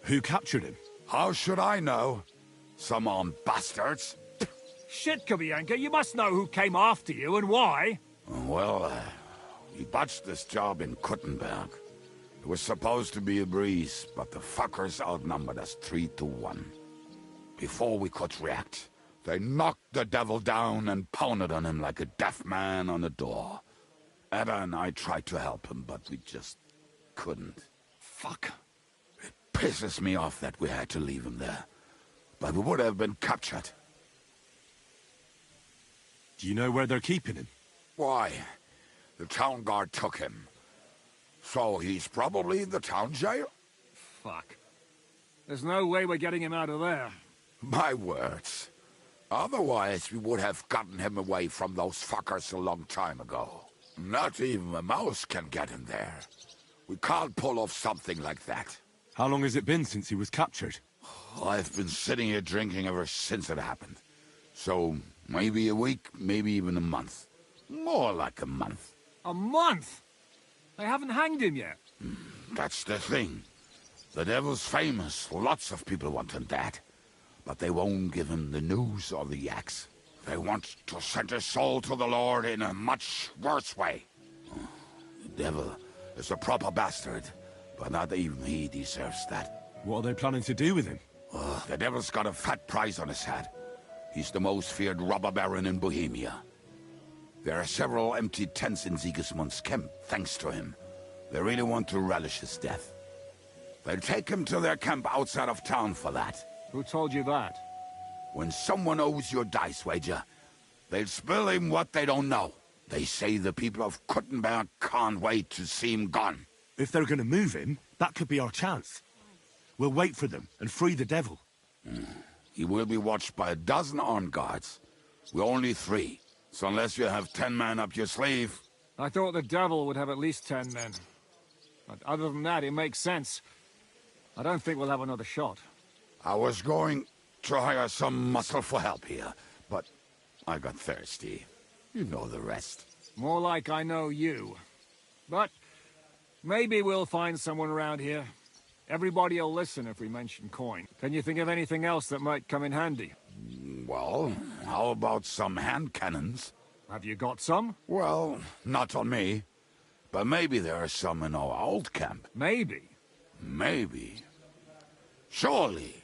Who captured him? How should I know? Some armed bastards. Shit, Kubienka, you must know who came after you and why. Well, we botched this job in Kuttenburg. It was supposed to be a breeze, but the fuckers outnumbered us 3-1. Before we could react, they knocked the devil down and pounded on him like a deaf man on a door. Ada and I tried to help him, but we just couldn't. Fuck. It pisses me off that we had to leave him there. But we would have been captured. Do you know where they're keeping him? Why? The town guard took him. So he's probably in the town jail? Fuck. There's no way we're getting him out of there. My words. Otherwise, we would have gotten him away from those fuckers a long time ago. Not even a mouse can get in there. We can't pull off something like that. How long has it been since he was captured? I've been sitting here drinking ever since it happened. So, maybe a week, maybe even a month. More like a month. A month? They haven't hanged him yet. That's the thing. The devil's famous. Lots of people want him dead. But they won't give him the news or the axe. They want to send his soul to the Lord in a much worse way. The devil is a proper bastard, but not even he deserves that. What are they planning to do with him? The devil's got a fat price on his head. He's the most feared robber baron in Bohemia. There are several empty tents in Sigismund's camp, thanks to him. They really want to relish his death. They'll take him to their camp outside of town for that. Who told you that? When someone owes you a dice wager, they'll spill him what they don't know. They say the people of Kuttenburg can't wait to see him gone. If they're going to move him, that could be our chance. We'll wait for them and free the devil. He will be watched by a dozen armed guards. We're only 3. So unless you have 10 men up your sleeve... I thought the devil would have at least 10 men. But other than that, it makes sense. I don't think we'll have another shot. I was going to hire some muscle for help here, but I got thirsty. You know the rest. More like I know you. But maybe we'll find someone around here. Everybody will listen if we mention coin. Can you think of anything else that might come in handy? Well, how about some hand cannons? Have you got some? Well, not on me. But maybe there are some in our old camp. Maybe? Maybe. Surely.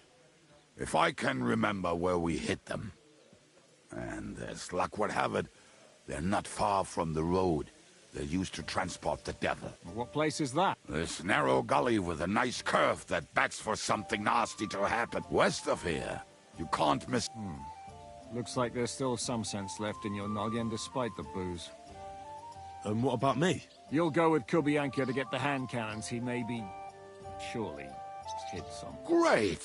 If I can remember where we hid them. And as luck would have it, they're not far from the road they used to transport the devil. What place is that? This narrow gully with a nice curve that backs for something nasty to happen. West of here. You can't miss... Looks like there's still some sense left in your noggin despite the booze. And what about me? You'll go with Kubianka to get the hand cannons. He may be... surely hid some. Great!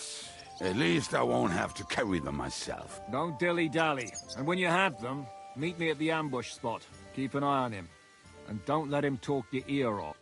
At least I won't have to carry them myself. Don't dilly-dally. And when you have them, meet me at the ambush spot. Keep an eye on him. And don't let him talk your ear off.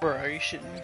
Bro, are you shitting me?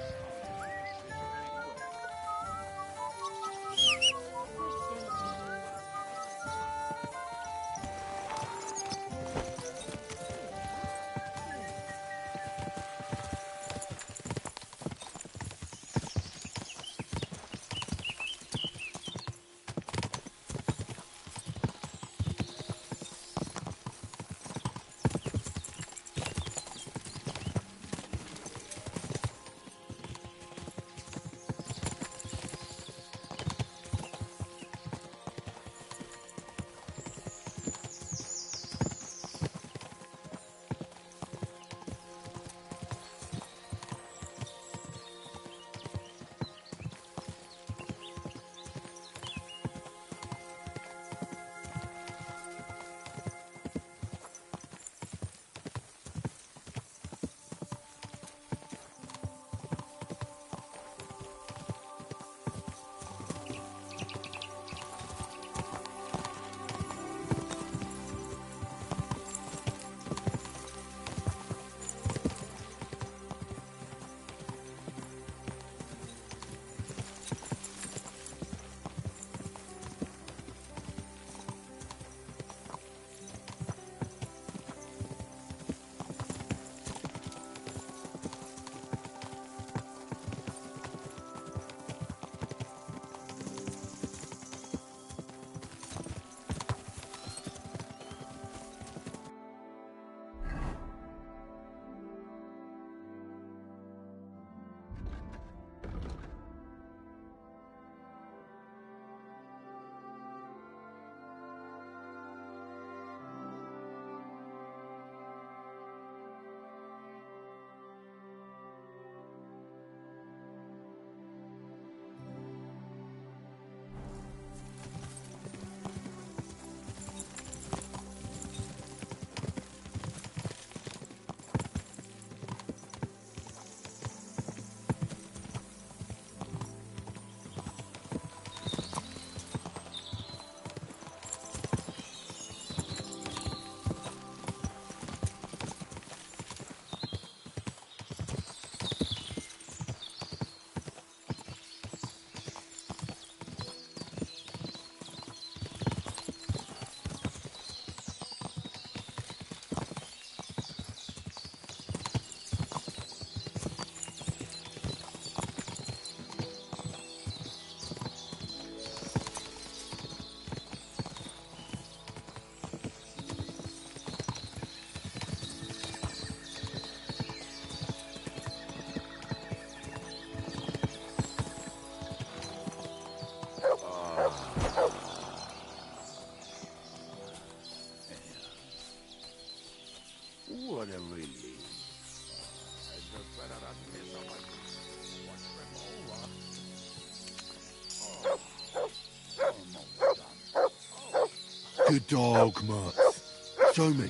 Good dog, Max. Show me.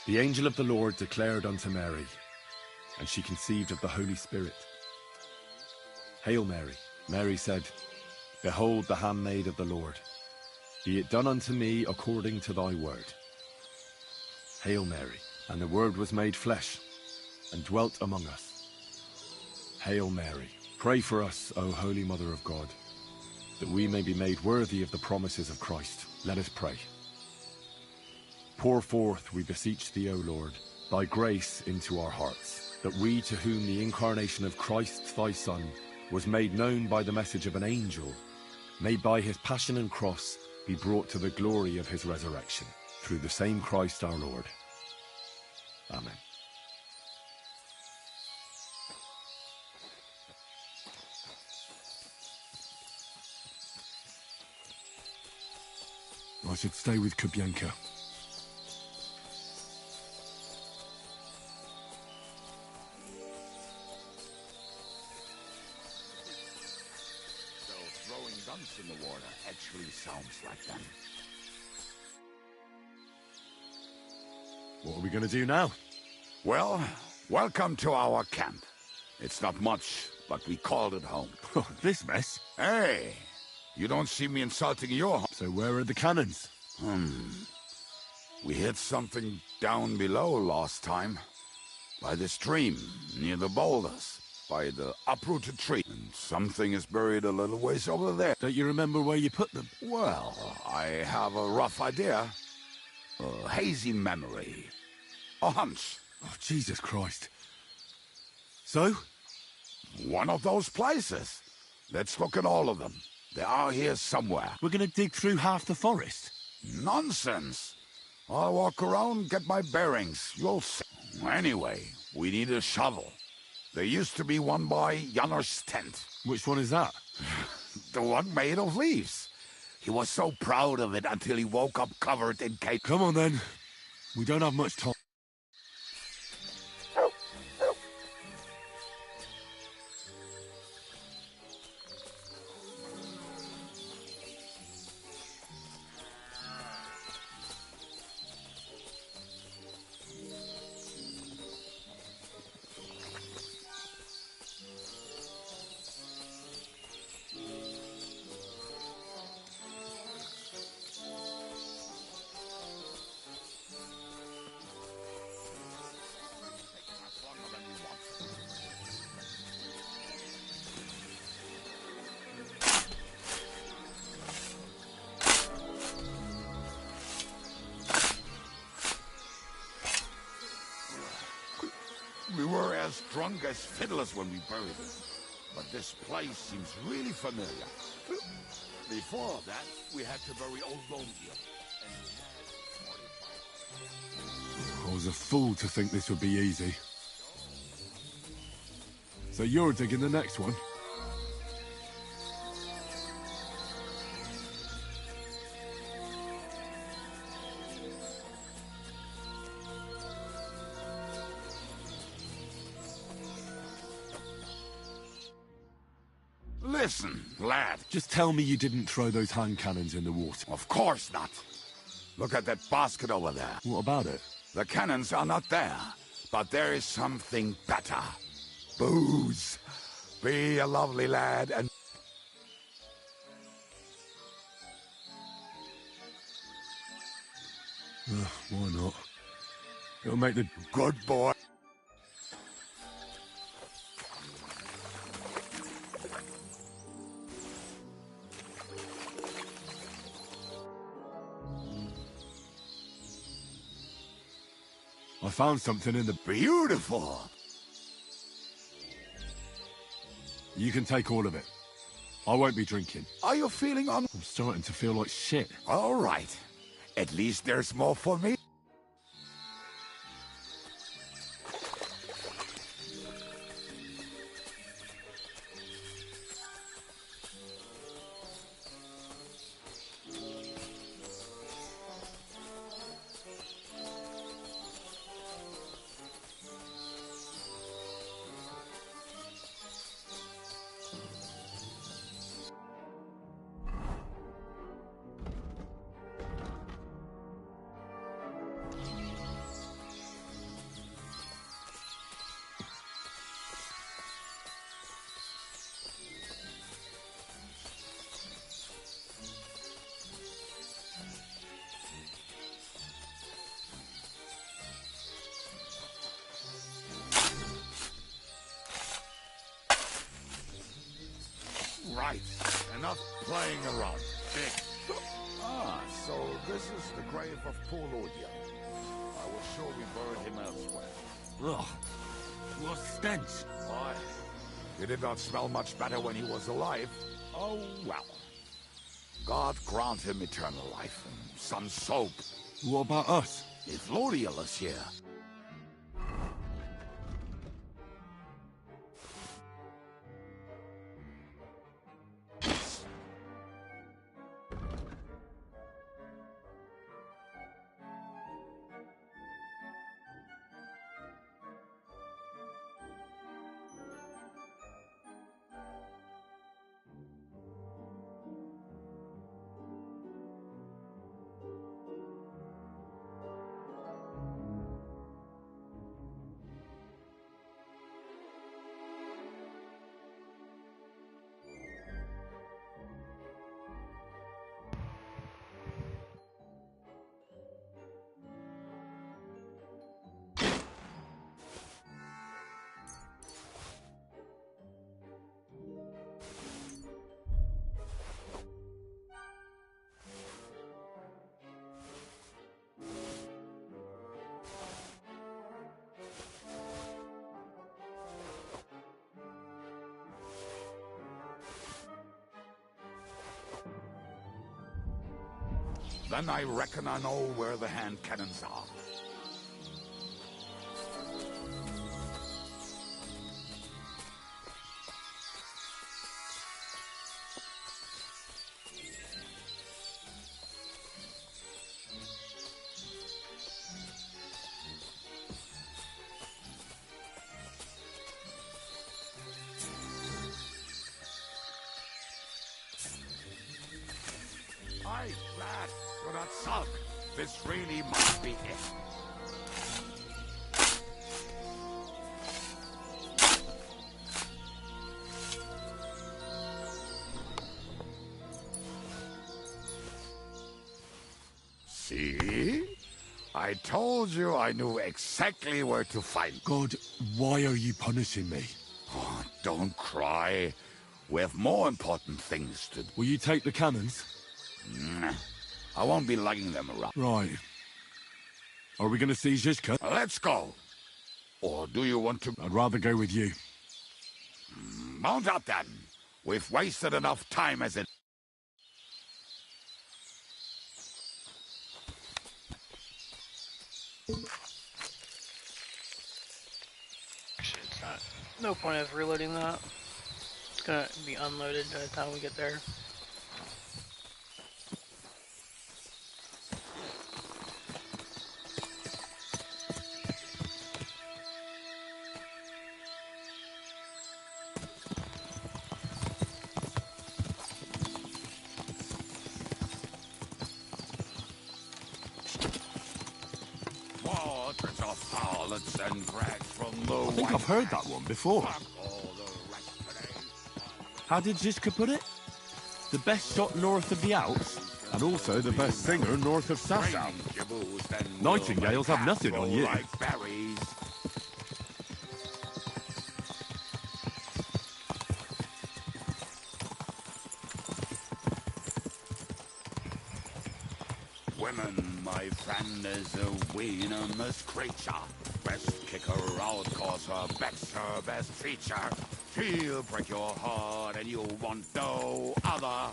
The angel of the Lord declared unto Mary, and she conceived of the Holy Spirit. Hail Mary. Mary said, Behold the handmaid of the Lord. Be it done unto me according to thy word. Hail Mary. And the Word was made flesh, and dwelt among us. Hail Mary. Pray for us, O Holy Mother of God, that we may be made worthy of the promises of Christ. Let us pray. Pour forth, we beseech thee, O Lord, thy grace into our hearts, that we, to whom the incarnation of Christ thy Son was made known by the message of an angel, may by his passion and cross be brought to the glory of his resurrection, through the same Christ our Lord. Amen. I should stay with Kubyanka. So throwing guns in the water actually sounds like them. What are we going to do now? Well, welcome to our camp. It's not much, but we called it home. This mess? Hey, you don't see me insulting your home. So where are the cannons? We hit something down below last time. By the stream, near the boulders, by the uprooted tree. And something is buried a little ways over there. Don't you remember where you put them? Well, I have a rough idea. A hazy memory. A hunch. Oh, Jesus Christ. So? One of those places. Let's look at all of them. They are here somewhere. We're gonna dig through half the forest? Nonsense. I'll walk around, get my bearings. You'll see. Anyway, we need a shovel. There used to be one by Janner's tent. Which one is that? The one made of leaves. He was so proud of it until he woke up covered in cake. Come on then. We don't have much time. We were as drunk as fiddlers when we buried him. But this place seems really familiar. Before that, we had to bury old Longier. I was a fool to think this would be easy. So you're digging the next one? Listen, lad. Just tell me you didn't throw those hand cannons in the water. Of course not. Look at that basket over there. What about it? The cannons are not there, but there is something better. Booze. Be a lovely lad and... Why not? It'll make the... Good boy. I found something in the... Beautiful! You can take all of it. I won't be drinking. Are you feeling on... I'm starting to feel like shit. All right. At least there's more for me. enough playing around, Dick. Ah, so this is the grave of poor Lord Yellow. I was sure we buried him elsewhere. Ugh. What stench. Why? He did not smell much better when he was alive. Oh, well. God grant him eternal life and some soap. What about us? If Lord Yellow's here, then I reckon I know where the hand cannons are. Aye, lad, do not sulk. This really must be it. See? I told you I knew exactly where to find. God, why are you punishing me? Oh, don't cry. We have more important things to do. Will you take the cannons? I won't be lugging them around. Right. Are we going to see Zizka? Let's go. Or do you want to... I'd rather go with you. Mount up then. We've wasted enough time as it... Actually, it's not. No point of reloading that. It's gonna be unloaded by the time we get there. Waters of harlots and crags from the I think I've heard that one before. How did Zizka put it? The best shot north of the Alps, and also the best singer north of Sasau. Nightingales have nothing on you. Like berries. Women, my friend, is a venomous creature. Best kick her out, cause her back's her best feature. She'll break your heart and you want no other.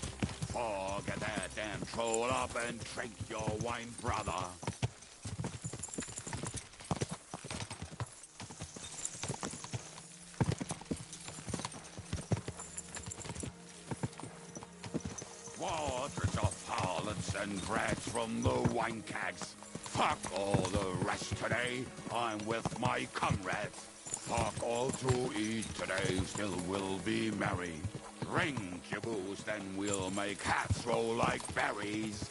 Forget that and troll up and drink your wine, brother. Waters of harlots and drags from the wine kegs. Fuck all the rest today, I'm with my comrades. Fuck all to eat today, still we'll be merry. Drink your booze, then we'll make hats roll like berries.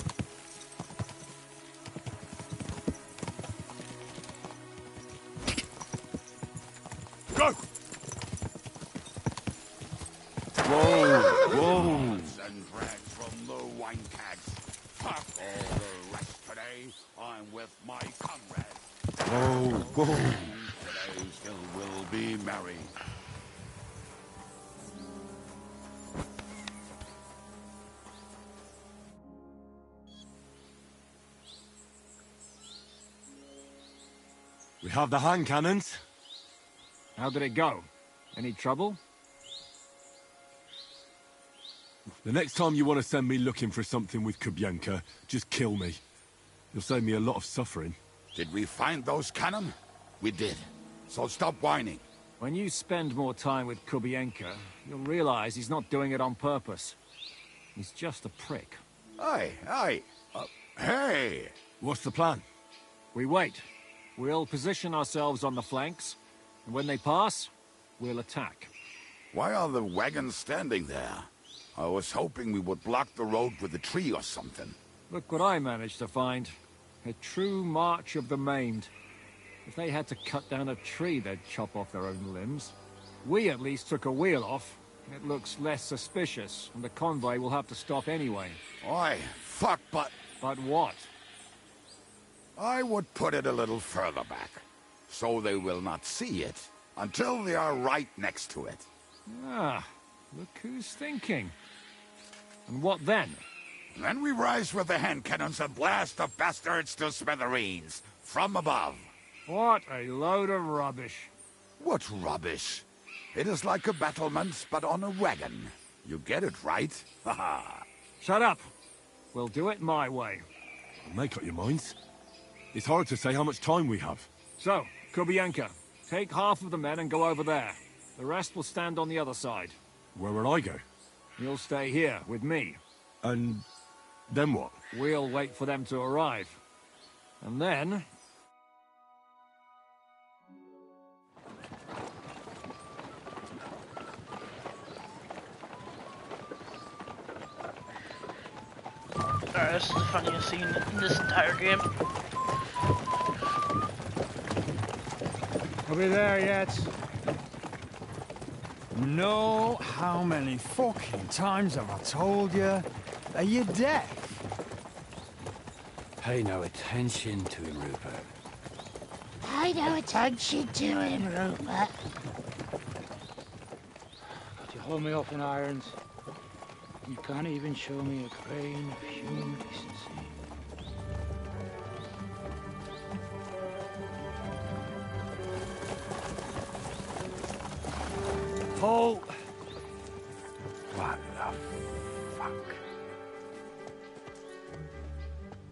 Go! Whoa, whoa. And drags from the wine kegs. Fuck all the rest today, I'm with my comrades. Whoa, whoa. Today still will be merry. We have the hand cannons. How did it go? Any trouble? The next time you want to send me looking for something with Kubienka, just kill me. You'll save me a lot of suffering. Did we find those cannon? We did. So stop whining. When you spend more time with Kubienka, you'll realize he's not doing it on purpose. He's just a prick. Aye. Hey! What's the plan? We wait. We'll position ourselves on the flanks, and when they pass, we'll attack. Why are the wagons standing there? I was hoping we would block the road with a tree or something. Look what I managed to find. A true march of the maimed. If they had to cut down a tree, they'd chop off their own limbs. We at least took a wheel off. It looks less suspicious, and the convoy will have to stop anyway. Oi, fuck, but... But what? I would put it a little further back, so they will not see it until they are right next to it. Ah, look who's thinking. And what then? Then we rise with the hand cannons and blast the bastards to smithereens, from above. What a load of rubbish. What rubbish? It is like a battlement, but on a wagon. You get it, right? Haha. Shut up. We'll do it my way. Make up your minds. It's hard to say how much time we have. So, Kubienka, take half of the men and go over there. The rest will stand on the other side. Where will I go? You'll stay here, with me. And then what? We'll wait for them to arrive. And then... Alright, this is the funniest scene in this entire game. Are we there yet? No, how many fucking times have I told you? Are you deaf? Pay no attention to him, Rupert. Pay no attention to him, Rupert. Could you hold me up in irons? You can't even show me a grain of human decency. Halt! What the fuck?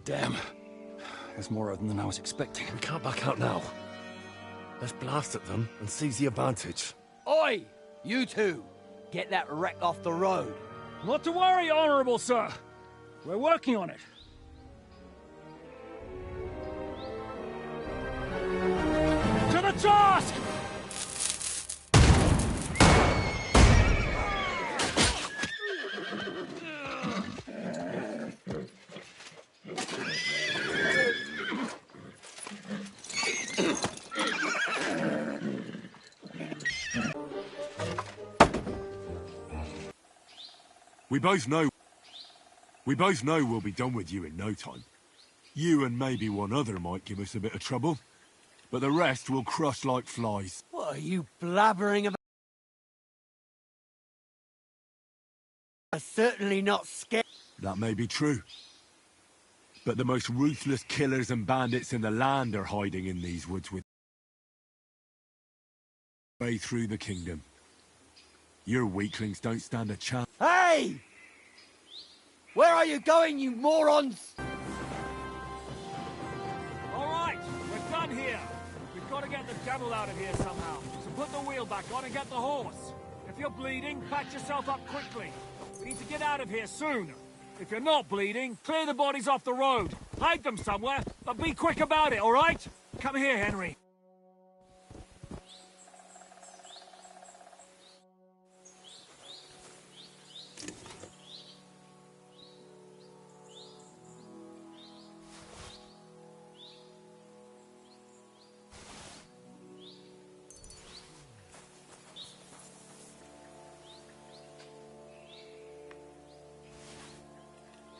Damn. There's more of them than I was expecting. We can't back out now. Let's blast at them and seize the advantage. Oi! You two! Get that wreck off the road. Not to worry, Honorable Sir. We're working on it. To the task! We both know we'll be done with you in no time. You and maybe one other might give us a bit of trouble, but the rest will crush like flies. What are you blabbering about? I'm certainly not scared. That may be true. But the most ruthless killers and bandits in the land are hiding in these woods with way through the kingdom. Your weaklings don't stand a chance. Hey! Where are you going, you morons? All right, we're done here. We've got to get the devil out of here somehow. So put the wheel back on and get the horse. If you're bleeding, patch yourself up quickly. We need to get out of here soon. If you're not bleeding, clear the bodies off the road. Hide them somewhere, but be quick about it, all right? Come here, Henry.